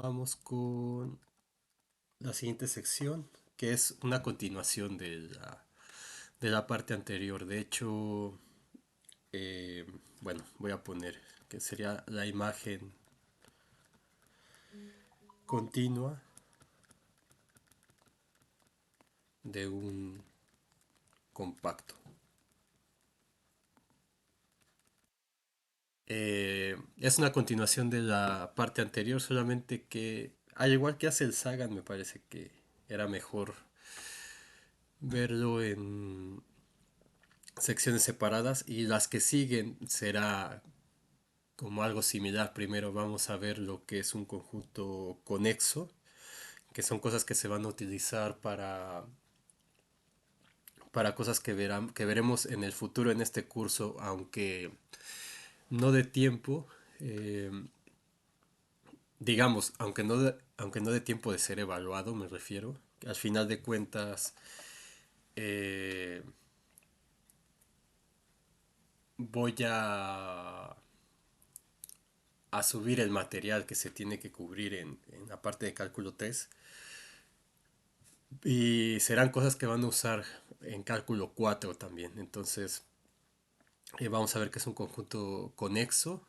Continuamos con la siguiente sección, que es una continuación de la parte anterior. De hecho, eh, bueno, voy a poner que sería la imagen continua de un compacto. Es una continuación de la parte anterior, solamente que, al igual que hace el Sagan, me parece que era mejor verlo en secciones separadas y las que siguen será como algo similar. Primero vamos a ver lo que es un conjunto conexo, que son cosas que se van a utilizar para cosas que veremos en el futuro en este curso, aunque no de tiempo, eh, digamos, aunque no de tiempo de ser evaluado, me refiero. Al final de cuentas, eh, voy a subir el material que se tiene que cubrir en la parte de cálculo 3 y serán cosas que van a usar en cálculo 4 también. Entonces, vamos a ver que es un conjunto conexo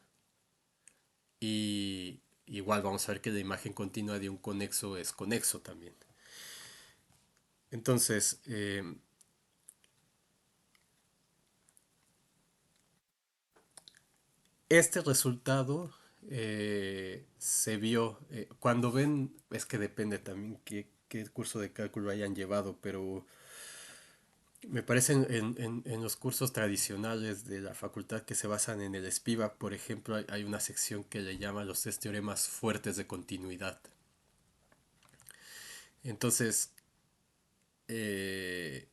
y igual vamos a ver que la imagen continua de un conexo es conexo también. Entonces, este resultado se vio cuando ven, es que depende también qué curso de cálculo hayan llevado, pero me parece en los cursos tradicionales de la facultad que se basan en el Spivak, por ejemplo, hay una sección que le llama los tres teoremas fuertes de continuidad. Entonces, eh,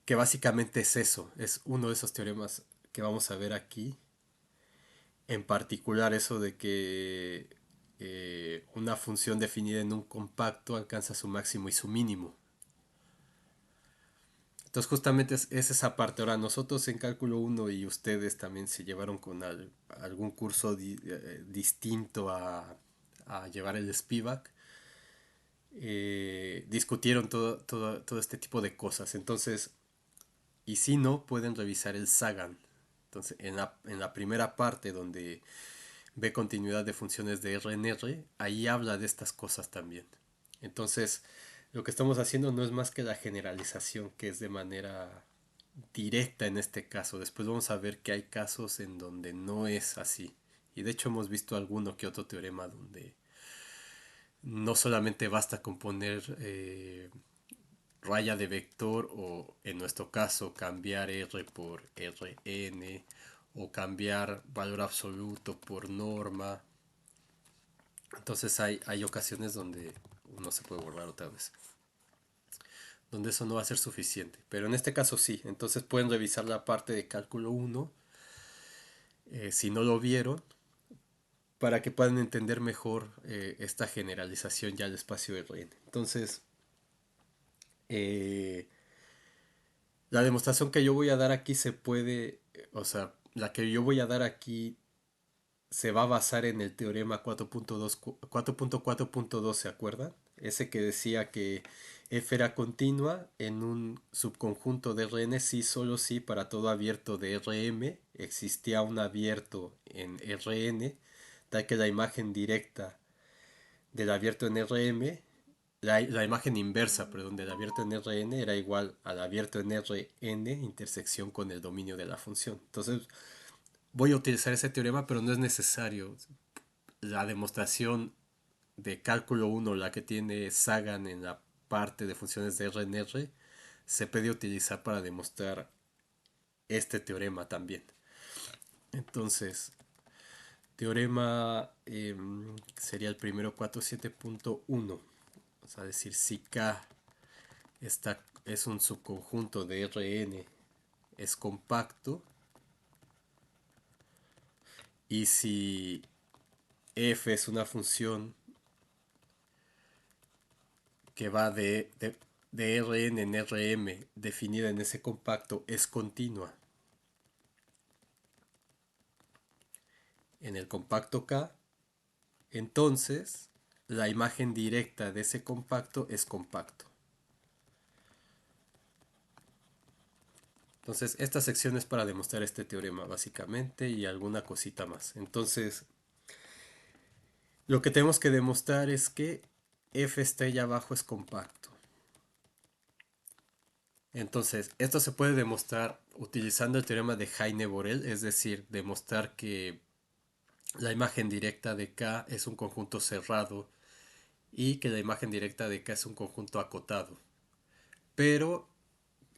que básicamente es eso, es uno de esos teoremas que vamos a ver aquí, en particular eso de que una función definida en un compacto alcanza su máximo y su mínimo. Entonces justamente es esa parte. Ahora nosotros en cálculo uno y ustedes también se llevaron con algún curso distinto a llevar el Spivak. Discutieron todo este tipo de cosas. Entonces, y si no, pueden revisar el Sagan. Entonces, en la primera parte donde ve continuidad de funciones de R en R, ahí habla de estas cosas también. Entonces, lo que estamos haciendo no es más que la generalización, que es de manera directa en este caso. Después vamos a ver que hay casos en donde no es así. Y de hecho hemos visto alguno que otro teorema donde no solamente basta con poner raya de vector o en nuestro caso cambiar R por Rn o cambiar valor absoluto por norma. Entonces hay ocasiones donde uno se puede borrar otra vez, donde eso no va a ser suficiente. Pero en este caso sí, entonces pueden revisar la parte de cálculo uno si no lo vieron, para que puedan entender mejor esta generalización ya al espacio Rn. Entonces, eh, la demostración que yo voy a dar aquí se puede, o sea, la que yo voy a dar aquí se va a basar en el teorema 4.4.2, ¿se acuerdan? Ese que decía que f era continua en un subconjunto de Rn sí, solo si para todo abierto de Rm existía un abierto en Rn, tal que la imagen directa del abierto en Rm, la imagen inversa, perdón, del abierto en Rn era igual al abierto en Rn intersección con el dominio de la función. Entonces voy a utilizar ese teorema, pero no es necesario. La demostración de cálculo uno, la que tiene Sagan en la parte de funciones de R en R, se puede utilizar para demostrar este teorema también. Entonces, teorema sería el primero 47.1. Vamos a decir si K es un subconjunto de Rn, es compacto, y si f es una función que va de Rn en Rm definida en ese compacto es continua en el compacto K, entonces la imagen directa de ese compacto es compacto. Entonces, esta sección es para demostrar este teorema básicamente y alguna cosita más. Entonces, lo que tenemos que demostrar es que F estrella abajo es compacto. Entonces, esto se puede demostrar utilizando el teorema de Heine-Borel, es decir, demostrar que la imagen directa de K es un conjunto cerrado y que la imagen directa de K es un conjunto acotado. Pero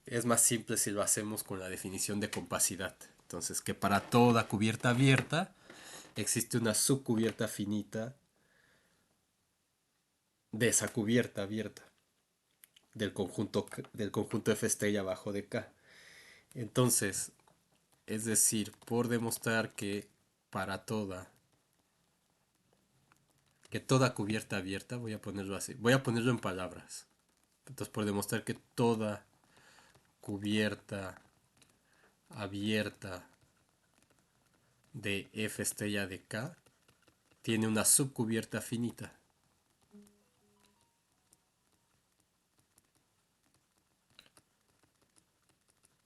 es más simple si lo hacemos con la definición de compacidad. Entonces, que para toda cubierta abierta existe una subcubierta finita de esa cubierta abierta del conjunto F estrella abajo de K. Entonces, es decir, por demostrar para toda que toda cubierta abierta, voy a ponerlo así, voy a ponerlo en palabras. Entonces, por demostrar que toda cubierta abierta de F estrella de K tiene una subcubierta finita.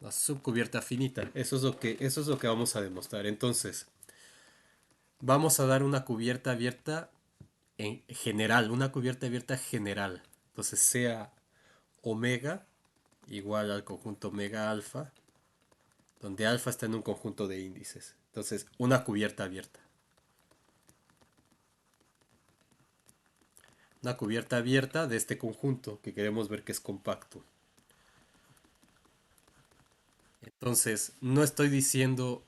La subcubierta finita. Eso es lo que vamos a demostrar. Entonces, vamos a dar una cubierta abierta en general, una cubierta abierta general. Entonces, sea omega igual al conjunto omega alfa, donde alfa está en un conjunto de índices. Entonces, una cubierta abierta. Una cubierta abierta de este conjunto que queremos ver que es compacto. Entonces, no estoy diciendo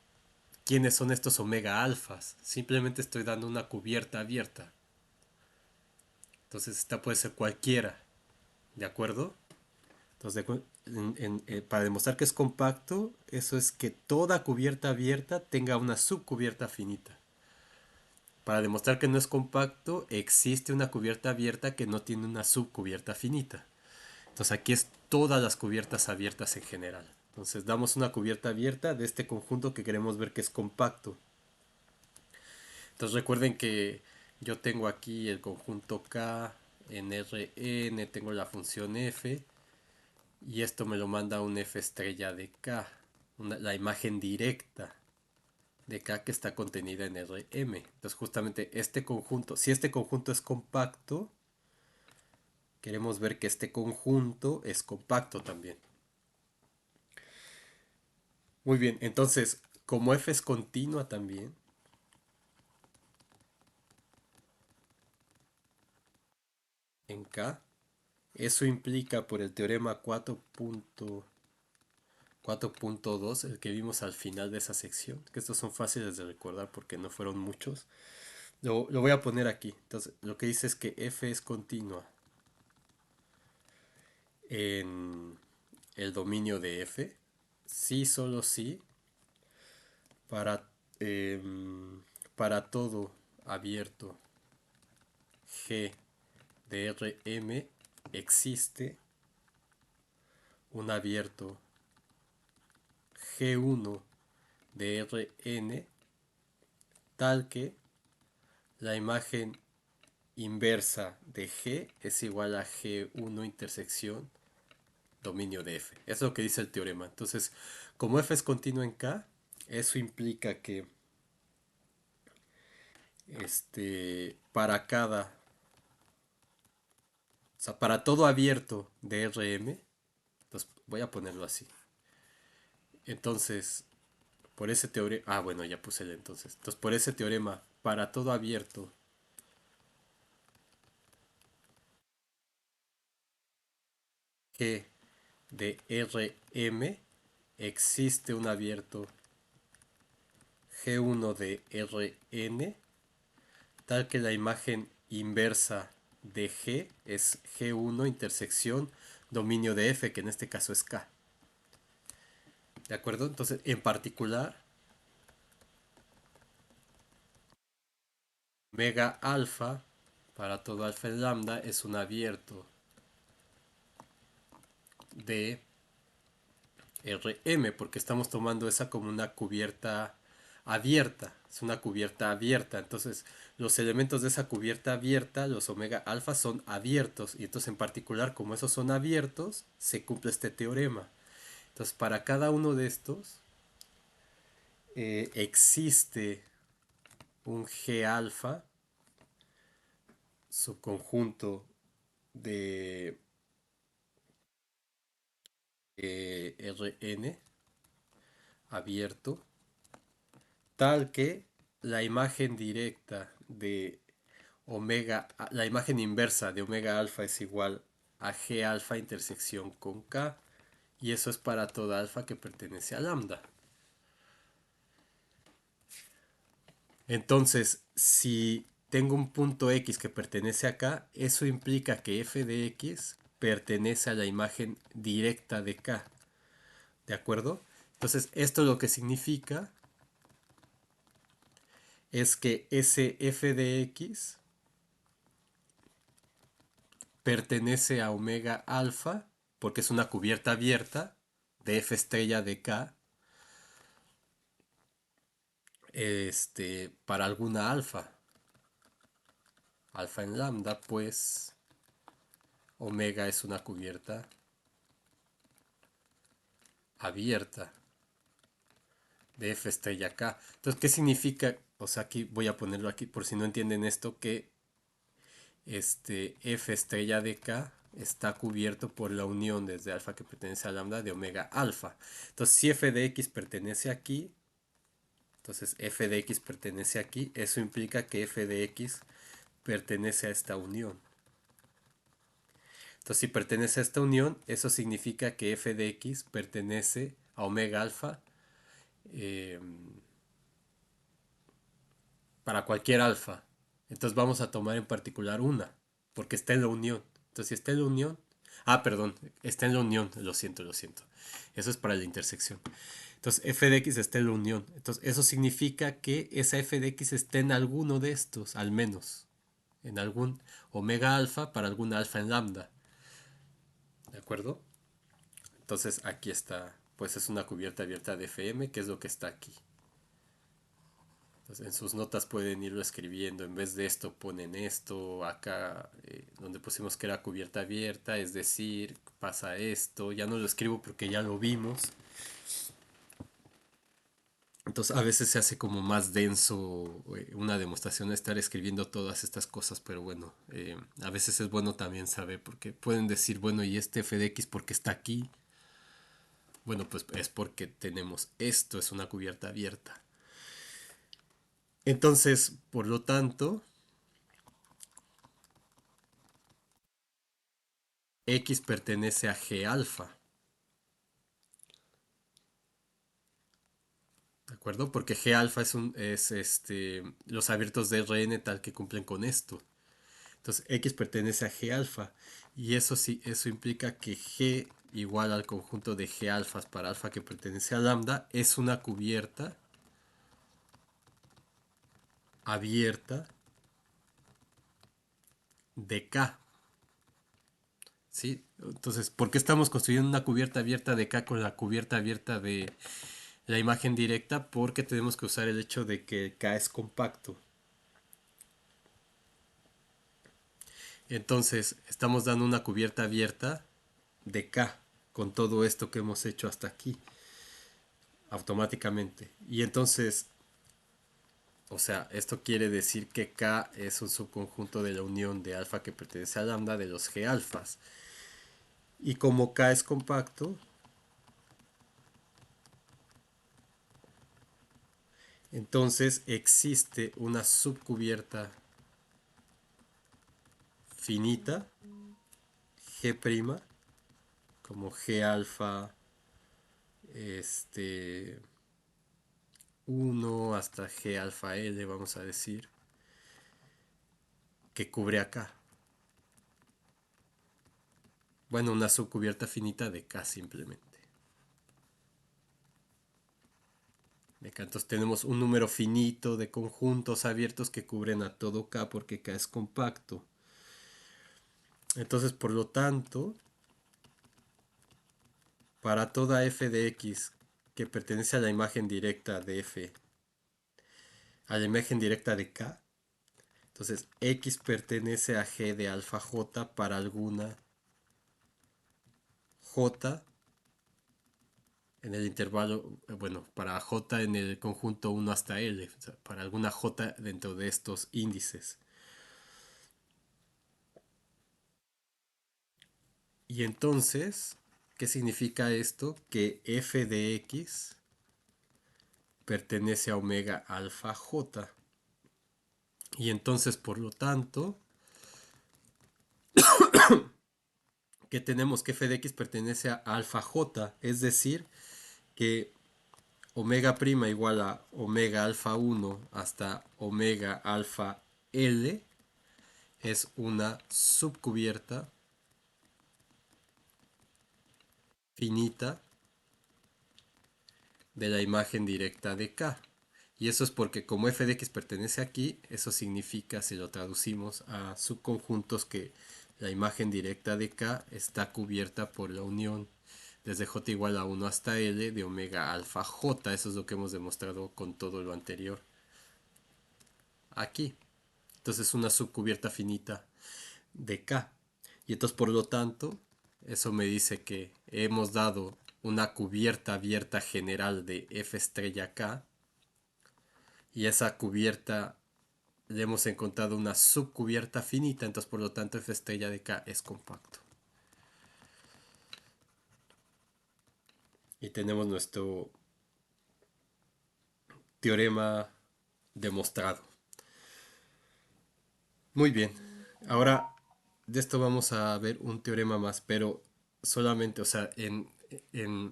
quiénes son estos omega alfas, simplemente estoy dando una cubierta abierta. Entonces, esta puede ser cualquiera, ¿de acuerdo? Entonces, para demostrar que es compacto, eso es que toda cubierta abierta tenga una subcubierta finita. Para demostrar que no es compacto, existe una cubierta abierta que no tiene una subcubierta finita. Entonces aquí es todas las cubiertas abiertas en general. Entonces damos una cubierta abierta de este conjunto que queremos ver que es compacto. Entonces recuerden que yo tengo aquí el conjunto K en Rn, tengo la función f y esto me lo manda un f estrella de K, la imagen directa de K que está contenida en Rm. Entonces justamente este conjunto, si este conjunto es compacto, queremos ver que este conjunto es compacto también. Muy bien, entonces, como f es continua también, en K, eso implica por el teorema 4.2, el que vimos al final de esa sección, que estos son fáciles de recordar porque no fueron muchos, lo voy a poner aquí. Entonces, lo que dice es que f es continua en el dominio de f, sí, solo sí, para, em, para todo abierto G de Rm existe un abierto G1 de Rn tal que la imagen inversa de G es igual a G1 intersección dominio de F. Eso es lo que dice el teorema. Entonces, como F es continuo en K, eso implica que para o sea, para todo abierto de Rm, entonces voy a ponerlo así. Entonces, por ese teorema, bueno, ya puse el entonces. Entonces, por ese teorema, para todo abierto G de Rm, existe un abierto G1 de Rn, tal que la imagen inversa de G es G1 intersección dominio de F, que en este caso es K. ¿De acuerdo? Entonces, en particular, omega alfa para todo alfa en lambda es un abierto de Rm, porque estamos tomando esa como una cubierta abierta, es una cubierta abierta. Entonces, los elementos de esa cubierta abierta, los omega alfa, son abiertos. Y entonces, en particular, como esos son abiertos, se cumple este teorema. Entonces, para cada uno de estos, existe un G alfa, subconjunto de Rn abierto, tal que la imagen directa de omega, la imagen inversa de omega alfa es igual a G alfa intersección con K, y eso es para toda alfa que pertenece a lambda. Entonces, si tengo un punto X que pertenece a K, eso implica que f de X pertenece a la imagen directa de K. ¿De acuerdo? Entonces, esto lo que significa es que ese f de X pertenece a omega alfa, porque es una cubierta abierta de f estrella de K, para alguna alfa. Alfa en lambda, pues omega es una cubierta abierta de f estrella K. Entonces, ¿qué significa? O sea, aquí voy a ponerlo aquí por si no entienden esto, que f estrella de K está cubierto por la unión desde alfa que pertenece a lambda de omega alfa. Entonces, si f de x pertenece aquí, entonces f de x pertenece aquí, eso implica que f de x pertenece a esta unión. Entonces, si pertenece a esta unión, eso significa que f de x pertenece a omega alfa, eh, para cualquier alfa. Entonces vamos a tomar en particular una, porque está en la unión. Entonces, si está en la unión, perdón, está en la unión, lo siento, lo siento. Eso es para la intersección. Entonces, f de x está en la unión. Entonces, eso significa que esa f de x está en alguno de estos, al menos. En algún omega alfa para algún alfa en lambda. ¿De acuerdo? Entonces, aquí está. Pues es una cubierta abierta de FM, que es lo que está aquí. Entonces, en sus notas pueden irlo escribiendo. En vez de esto ponen esto. Acá donde pusimos que era cubierta abierta, es decir, pasa esto. Ya no lo escribo porque ya lo vimos. Entonces a veces se hace como más denso una demostración de estar escribiendo todas estas cosas, pero bueno, a veces es bueno también saber, porque pueden decir, bueno, ¿y este f de x por qué está aquí? Bueno, pues es porque tenemos esto, es una cubierta abierta. Entonces, por lo tanto, X pertenece a G alfa, ¿de acuerdo? Porque G alfa es los abiertos de Rn tal que cumplen con esto. Entonces, X pertenece a G alfa, y eso sí, eso implica que G igual al conjunto de G alfas para alfa que pertenece a lambda es una cubierta abierta de K. ¿Sí? Entonces, ¿por qué estamos construyendo una cubierta abierta de K con la cubierta abierta de la imagen directa? Porque tenemos que usar el hecho de que K es compacto. Entonces, estamos dando una cubierta abierta de K con todo esto que hemos hecho hasta aquí, automáticamente. Y entonces, o sea, esto quiere decir que K es un subconjunto de la unión de alfa que pertenece a lambda de los G alfas. Y como K es compacto, entonces existe una subcubierta finita, G', como G alfa, este 1 hasta G alfa L, vamos a decir, que cubre acá. Bueno, una subcubierta finita de K simplemente. Entonces tenemos un número finito de conjuntos abiertos que cubren a todo K porque K es compacto. Entonces, por lo tanto, para toda f de x que pertenece a la imagen directa de f a la imagen directa de K. Entonces X pertenece a G de alfa J para alguna J en el intervalo, bueno, para J en el conjunto 1 hasta L, o sea, para alguna J dentro de estos índices. Y entonces, ¿qué significa esto? Que f de x pertenece a omega alfa j. Y entonces, por lo tanto, que tenemos que f de x pertenece a alfa j, es decir, que omega prima igual a omega alfa 1 hasta omega alfa L es una subcubierta finita de la imagen directa de K. Y eso es porque como f de x pertenece aquí, eso significa, si lo traducimos a subconjuntos, que la imagen directa de K está cubierta por la unión desde j igual a 1 hasta L de omega alfa j. Eso es lo que hemos demostrado con todo lo anterior aquí. Entonces es una subcubierta finita de K. Y entonces por lo tanto, eso me dice que hemos dado una cubierta abierta general de F estrella K, y esa cubierta le hemos encontrado una subcubierta finita, entonces por lo tanto F estrella de K es compacto. Y tenemos nuestro teorema demostrado. Muy bien, ahora de esto vamos a ver un teorema más, pero solamente, o sea,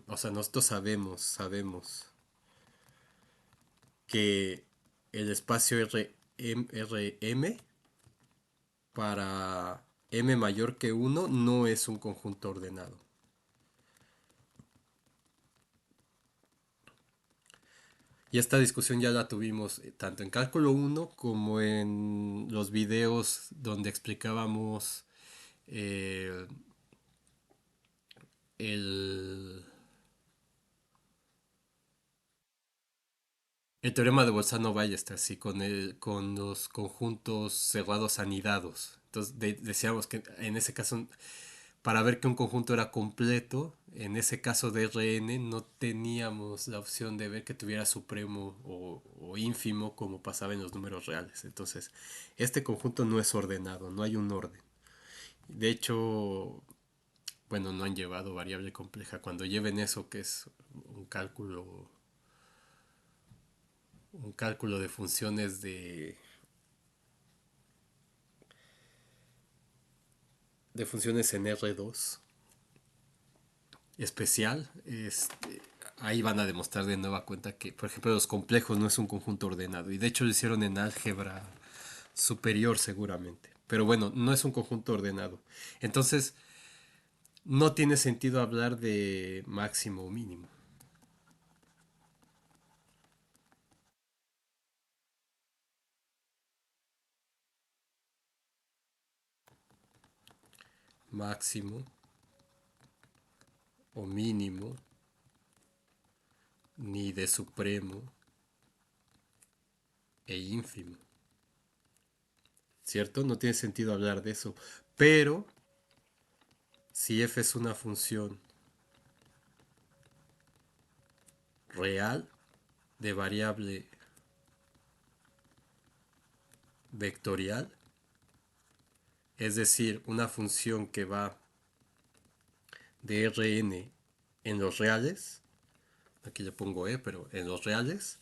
o sea, nosotros sabemos que el espacio Rm para m mayor que 1 no es un conjunto ordenado. Y esta discusión ya la tuvimos tanto en cálculo 1 como en los videos donde explicábamos eh, el, el teorema de Bolzano-Ballester, sí, con los conjuntos cerrados anidados. Entonces decíamos que en ese caso, para ver que un conjunto era completo, en ese caso de Rn no teníamos la opción de ver que tuviera supremo o ínfimo como pasaba en los números reales. Entonces, este conjunto no es ordenado, no hay un orden. De hecho, bueno, no han llevado variable compleja. Cuando lleven eso, que es un cálculo, un cálculo de funciones de funciones en R2 especial, ahí van a demostrar de nueva cuenta que, por ejemplo, los complejos no es un conjunto ordenado. Y de hecho lo hicieron en álgebra superior seguramente. Pero bueno, no es un conjunto ordenado. Entonces, no tiene sentido hablar de máximo o mínimo. Máximo o mínimo, ni de supremo e ínfimo. ¿Cierto? No tiene sentido hablar de eso. Pero, si f es una función real de variable vectorial, es decir, una función que va de Rn en los reales, aquí le pongo E, pero en los reales,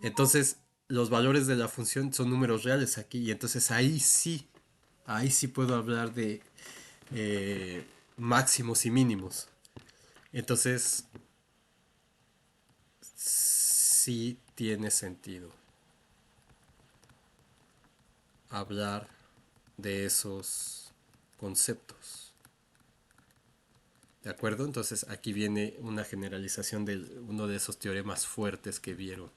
entonces los valores de la función son números reales aquí, y entonces ahí sí puedo hablar de máximos y mínimos. Entonces, sí tiene sentido hablar de esos conceptos. ¿De acuerdo? Entonces aquí viene una generalización de uno de esos teoremas fuertes que vieron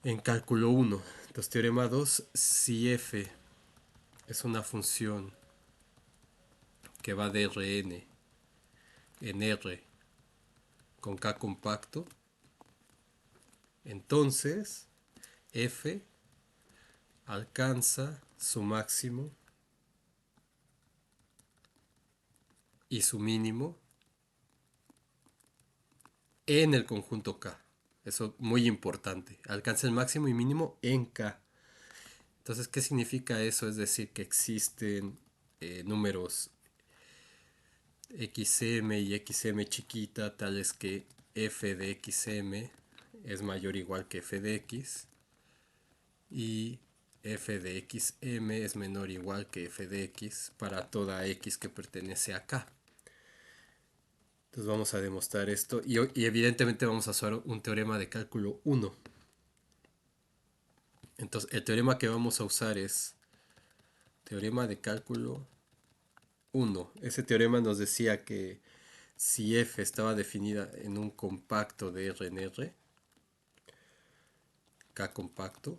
en cálculo 1. Entonces teorema 2, si f es una función que va de Rn en R con K compacto, Entonces, f alcanza su máximo y su mínimo en el conjunto K. Eso es muy importante. Alcanza el máximo y mínimo en K. Entonces, ¿qué significa eso? Es decir, que existen números xm y xm chiquita, tales que f de xm es mayor o igual que f de x y f de xm es menor o igual que f de x para toda x que pertenece a K. Entonces vamos a demostrar esto y evidentemente vamos a usar un teorema de cálculo 1. Entonces el teorema que vamos a usar es teorema de cálculo 1. Ese teorema nos decía que si f estaba definida en un compacto de R en R, K compacto,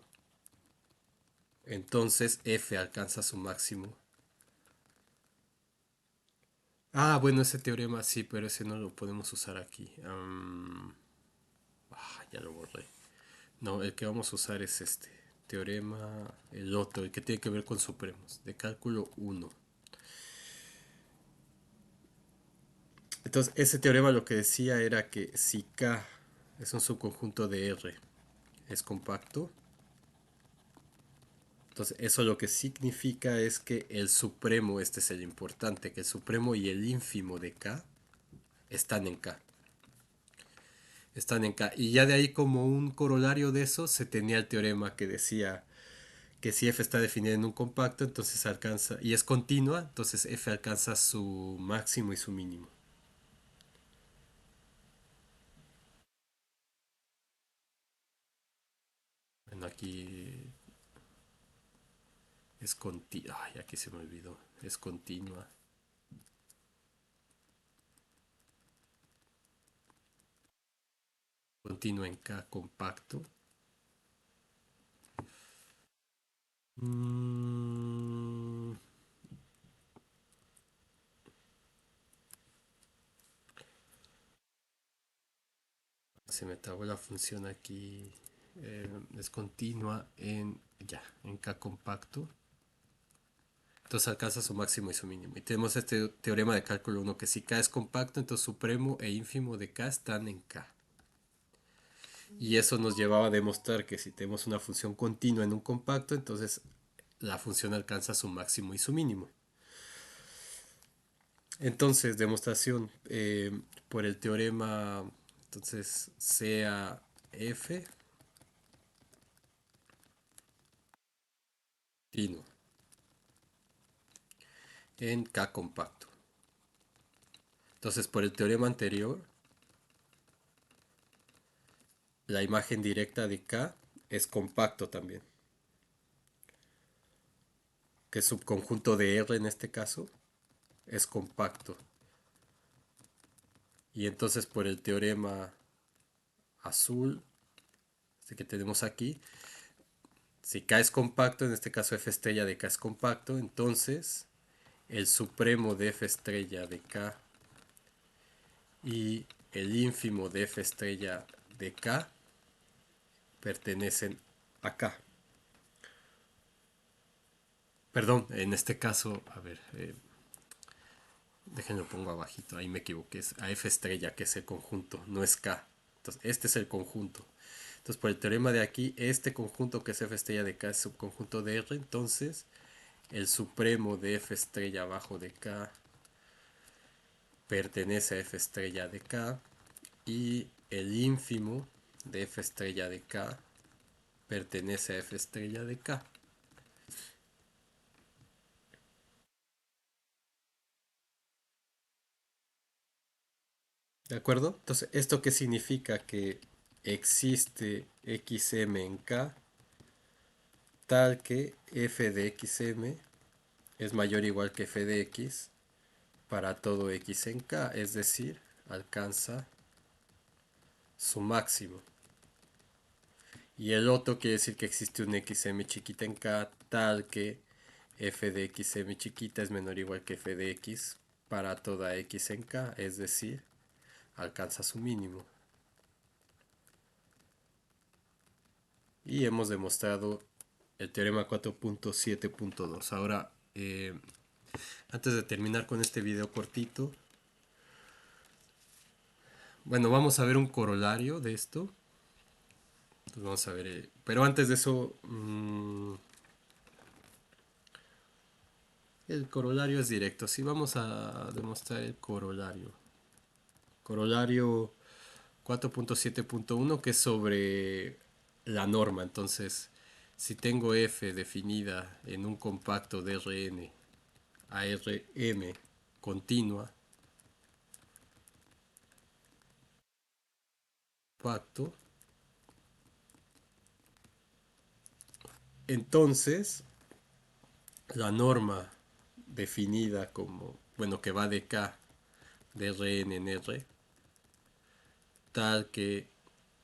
entonces f alcanza su máximo. Ah, bueno, ese teorema sí, pero ese no lo podemos usar aquí. Ya lo borré. No, el que vamos a usar es este. Teorema, el otro, el que tiene que ver con supremos, de cálculo 1. Entonces, ese teorema lo que decía era que si K es un subconjunto de R, es compacto, entonces eso lo que significa es que el supremo, este es el importante, que el supremo y el ínfimo de K están en K. Están en K. Y ya de ahí como un corolario de eso se tenía el teorema que decía que si f está definida en un compacto, entonces alcanza, y es continua, entonces f alcanza su máximo y su mínimo. Bueno, aquí es continua. Ay, aquí se me olvidó. Es continua. Continua en K compacto. Mm, Se me trabó la función aquí. Es continua en K compacto. Entonces alcanza su máximo y su mínimo. Y tenemos este teorema de cálculo 1 que si K es compacto, entonces supremo e ínfimo de K están en K. Y eso nos llevaba a demostrar que si tenemos una función continua en un compacto, entonces la función alcanza su máximo y su mínimo. Entonces, demostración por el teorema, entonces sea f continuo en K compacto. Entonces, por el teorema anterior, la imagen directa de K es compacto también, que es subconjunto de R en este caso, es compacto. Y entonces por el teorema azul, este que tenemos aquí, si K es compacto, en este caso f estrella de K es compacto, entonces el supremo de f estrella de K y el ínfimo de f estrella de K pertenecen a K. Perdón, en este caso, a ver, déjenlo pongo abajito, ahí me equivoqué, es a f estrella que es el conjunto, no es K. Entonces, este es el conjunto. Entonces, por el teorema de aquí, este conjunto que es f estrella de K es subconjunto de R, entonces el supremo de f estrella abajo de K pertenece a f estrella de K y el ínfimo de f estrella de K pertenece a f estrella de K. ¿De acuerdo? Entonces, ¿esto qué significa? Que existe xm en K tal que f de xm es mayor o igual que f de x para todo x en K, es decir, alcanza su máximo. Y el otro quiere decir que existe un xm chiquita en K tal que f de xm chiquita es menor o igual que f de x para toda x en K, es decir, alcanza su mínimo. y hemos demostrado el teorema 4.7.2. Ahora, antes de terminar con este video cortito, bueno, vamos a ver un corolario de esto. Entonces vamos a ver, pero antes de eso, el corolario es directo. Sí, vamos a demostrar el corolario. Corolario 4.7.1, que es sobre la norma. Entonces, si tengo f definida en un compacto de Rn a Rm continua, compacto, entonces la norma definida como, bueno, que va de K de Rn en R, tal que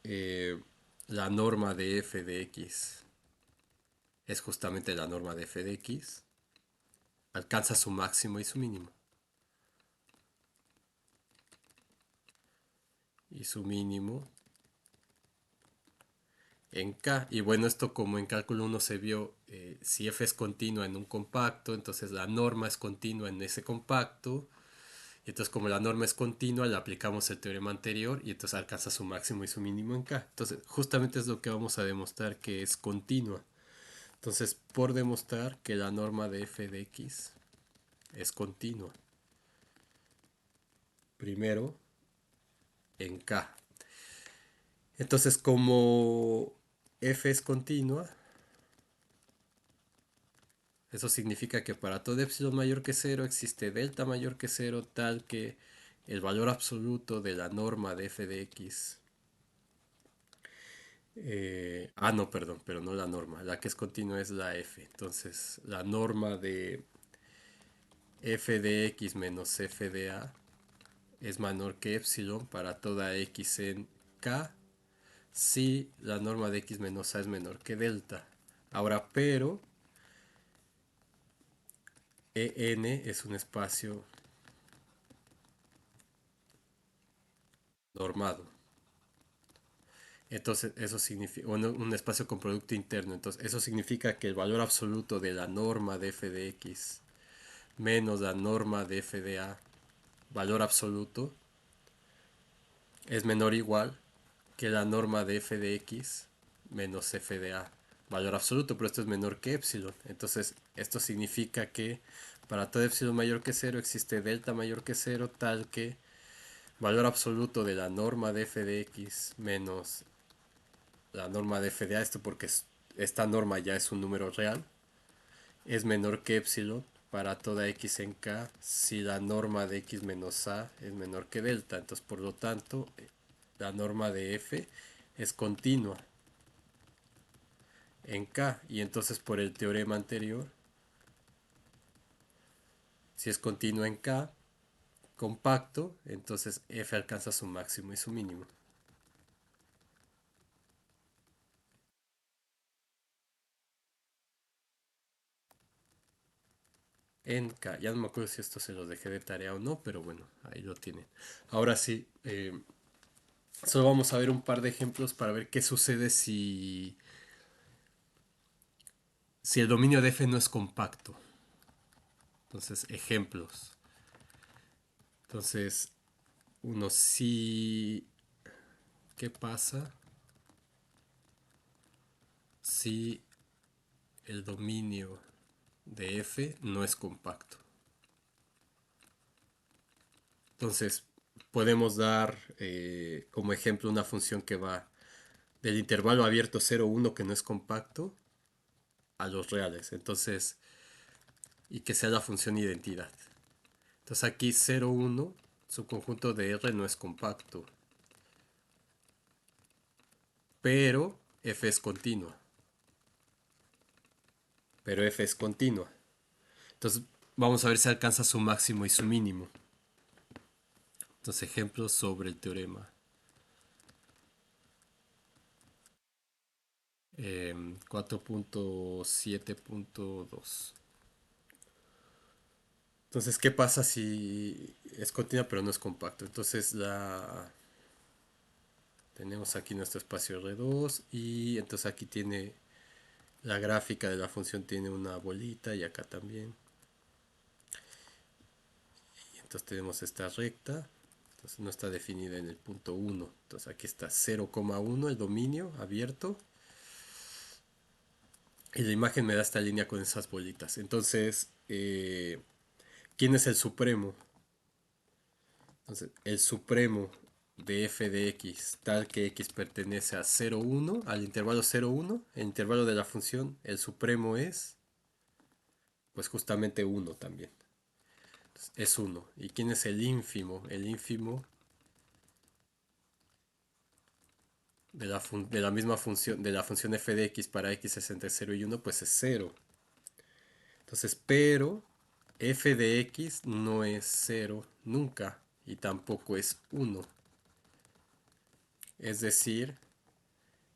eh, la norma de f de x es justamente la norma de f de x, alcanza su máximo y su mínimo. Y su mínimo en K. Y bueno, esto como en cálculo 1 se vio, si f es continua en un compacto, entonces la norma es continua en ese compacto. Y entonces como la norma es continua, le aplicamos el teorema anterior y entonces alcanza su máximo y su mínimo en K. Entonces justamente es lo que vamos a demostrar, que es continua. Entonces, por demostrar que la norma de f de x es continua, primero en K. Entonces, como f es continua, eso significa que para todo epsilon mayor que cero existe delta mayor que cero, tal que el valor absoluto de la norma de f de x, no, perdón, pero no la norma, la que es continua es la f. Entonces, la norma de f de x menos f de a es menor que epsilon para toda x en k, si la norma de x menos a es menor que delta. Ahora, pero En es un espacio normado. Entonces, eso significa, bueno, un espacio con producto interno. Entonces, eso significa que el valor absoluto de la norma de f de x menos la norma de f de a, valor absoluto, es menor o igual que la norma de f de x menos f de a, valor absoluto, pero esto es menor que epsilon. Entonces, esto significa que para todo epsilon mayor que cero existe delta mayor que cero, tal que valor absoluto de la norma de f de x menos la norma de f de a, esto porque esta norma ya es un número real, es menor que epsilon para toda x en k si la norma de x menos a es menor que delta. Entonces, por lo tanto, la norma de f es continua en k, y entonces por el teorema anterior, si es continua en k compacto, entonces f alcanza su máximo y su mínimo en k. Ya no me acuerdo si esto se los dejé de tarea o no, pero bueno, ahí lo tienen. Ahora sí, solo vamos a ver un par de ejemplos para ver qué sucede si el dominio de f no es compacto. Entonces, ejemplos. Entonces, uno sí. ¿Qué pasa si el dominio de f no es compacto? Entonces, podemos dar como ejemplo una función que va del intervalo abierto 0,1 que no es compacto a los reales. Entonces, y que sea la función identidad. Entonces aquí 0,1, su conjunto de R no es compacto, pero f es continua. Pero f es continua. Entonces vamos a ver si alcanza su máximo y su mínimo. Entonces ejemplos sobre el teorema. 4.7.2. Entonces, ¿qué pasa si es continua pero no es compacto? Entonces, Tenemos aquí nuestro espacio R2 y entonces aquí tiene la gráfica de la función, tiene una bolita y acá también. Y entonces tenemos esta recta, entonces no está definida en el punto 1. Entonces aquí está 0,1 el dominio abierto. Y la imagen me da esta línea con esas bolitas. Entonces, ¿quién es el supremo? Entonces, el supremo de f de x, tal que x pertenece a 0,1, al intervalo 0,1, el intervalo de la función, el supremo es, pues justamente 1 también. Entonces, es 1. ¿Y quién es el ínfimo? El ínfimo de la misma función, de la función f de x para x es entre 0 y 1, pues es 0. Entonces, pero f de x no es 0 nunca y tampoco es 1. Es decir,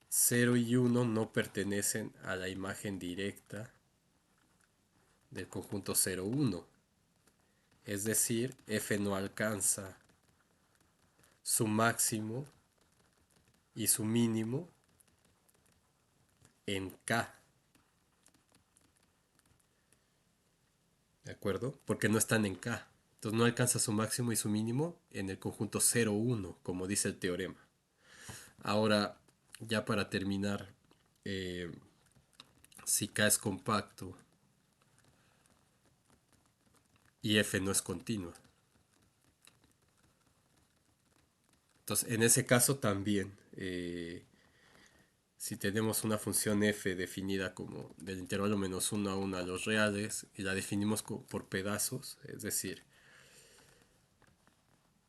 0 y 1 no pertenecen a la imagen directa del conjunto 0, 1. Es decir, f no alcanza su máximo y su mínimo en K. ¿De acuerdo? Porque no están en K. Entonces no alcanza su máximo y su mínimo en el conjunto 0, 1, como dice el teorema. Ahora, ya para terminar, eh, si K es compacto y F no es continua. Entonces, en ese caso también, si tenemos una función f definida como del intervalo menos 1 a 1 a los reales y la definimos por pedazos, es decir,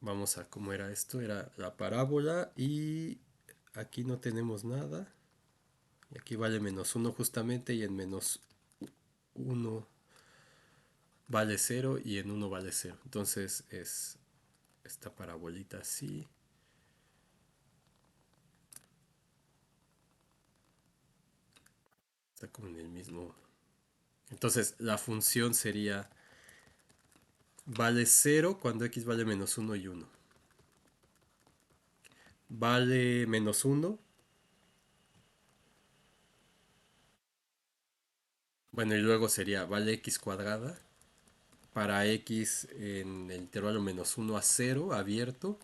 vamos a cómo era esto, era la parábola y aquí no tenemos nada. Y aquí vale menos 1 justamente y en menos 1 vale 0 y en 1 vale 0. Entonces es esta parabolita así. Está como en el mismo. Entonces la función sería vale 0 cuando x vale menos 1 y 1. Vale menos 1. Bueno, y luego sería vale x cuadrada para x en el intervalo menos 1 a 0 abierto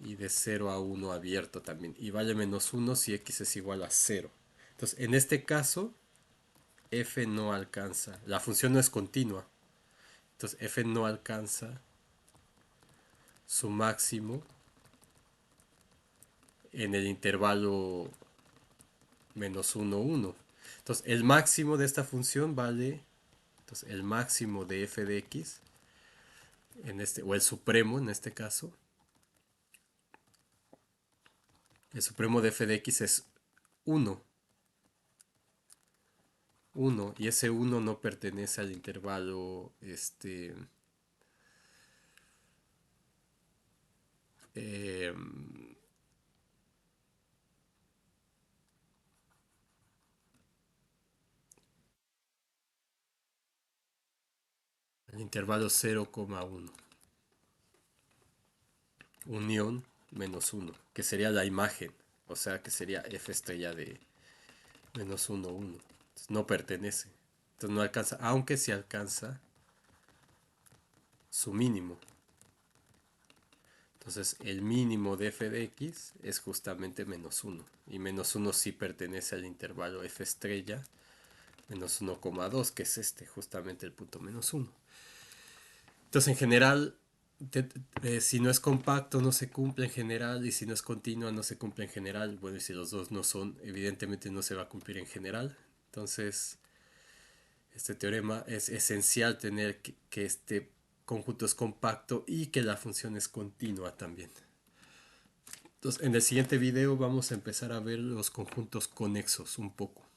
y de 0 a 1 abierto también. Y vale menos 1 si x es igual a 0. Entonces, en este caso, f no alcanza. La función no es continua. Entonces, f no alcanza su máximo en el intervalo menos 1, 1. Entonces, el máximo de esta función vale, entonces, el máximo de f de x, en este, o el supremo en este caso, el supremo de f de x es 1. 1 y ese 1 no pertenece al intervalo eh, al intervalo 0,1 unión menos 1 que sería la imagen, o sea que sería f estrella de menos 1, 1. Entonces no pertenece, entonces no alcanza, aunque sí alcanza su mínimo. Entonces el mínimo de f de x es justamente menos 1 y menos 1 sí pertenece al intervalo f estrella menos 1,2 que es justamente el punto menos 1. Entonces, en general, si no es compacto no se cumple en general y si no es continua no se cumple en general. Bueno, y si los dos no son, evidentemente no se va a cumplir en general. Entonces, este teorema es esencial tener que este conjunto es compacto y que la función es continua también. Entonces, en el siguiente video vamos a empezar a ver los conjuntos conexos un poco.